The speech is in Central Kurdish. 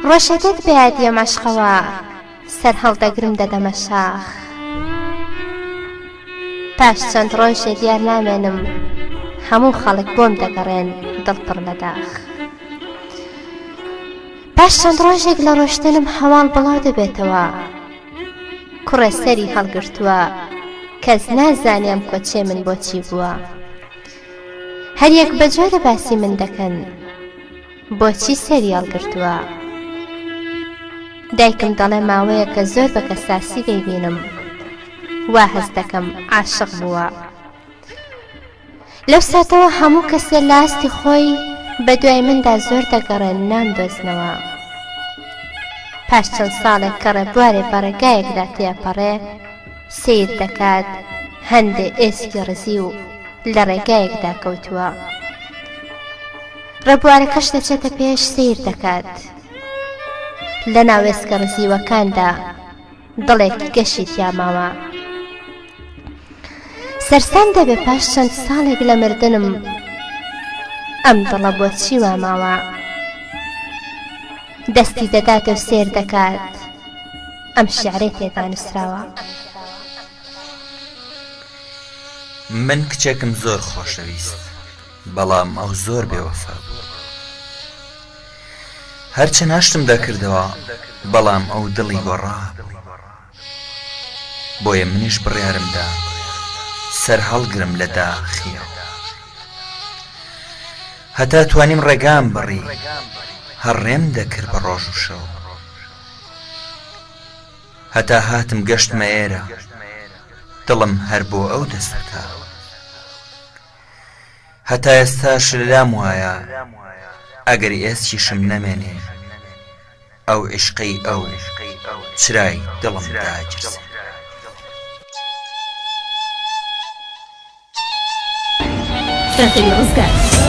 ڕۆژێکێک بەیادیە مەشقەوە سەر هەڵدەگرم دەدەمە شاخ. پاش چەند ڕۆژێ دیار نامێنم هەموو خەڵک بۆم دەگەڕێن دڵپڕ لە داخ. پاش چەند ڕۆژێک لە ڕۆشتنم هەواڵ بڵاو دەبێتەوە. کوڕە سەری هەڵگرتووە کەس نازانیام کۆچێ من بۆچی بووە. هەر یەک بەجۆرە باسی من دەکەن بۆچی سەری هەڵگرتووە. دایکم دەڵێ ماوەیە کە زۆر بە کەساسی دەیبینم وا هەز دەکەم عاشق بووە. لەو ساتەوە هەموو کەسێ لە ئاستی خۆی بە دوای مندا زۆر دەگەڕێن نامدۆزنەوە. پاش چەند ساڵێک کە ڕێبوارێ بە ڕێگایەکدا تێپەڕێ سیر دەکات هەندێ ئێسکی ڕزی و لە ڕێگایەکدا کەوتووە. ڕێبوارەکەش دەچێتە پێش سیر دەکات. لە ناو ئێسکە ڕزیوەکاندا دڵێکی گەشی تیاماوە. سەرسام دەبێ پاش چەند ساڵێک لە مردنم ئەم دڵە بۆچی وا ماوە. دەستی دەداتە و سێر دەکات ئەم شیعرەی تێدا نووسراوە. من کچێکم زۆر خۆشەویست بەڵام ئەو زۆر بێوەفا بوو. هەرچە ناشتم دەکردەوە بەڵام ئەو دڵی گۆڕا. بۆیە منیش بڕیارمدا سەر هەڵگرم لە داخیەوە. هەتا توانیم ڕێگام بڕی هەڕێم دەکرد بە ڕۆژ و شەو. هەتا هاتم گەشتمە ئێرە دڵم هەر بۆ ئەو دەسووتا. هەتا ئێستاش لەلام وایە ئەگەر ئێسکیشم نەمێنێ ئەو عشقەی ئەو چرای دڵم داگیرسێ. Traje los gatos.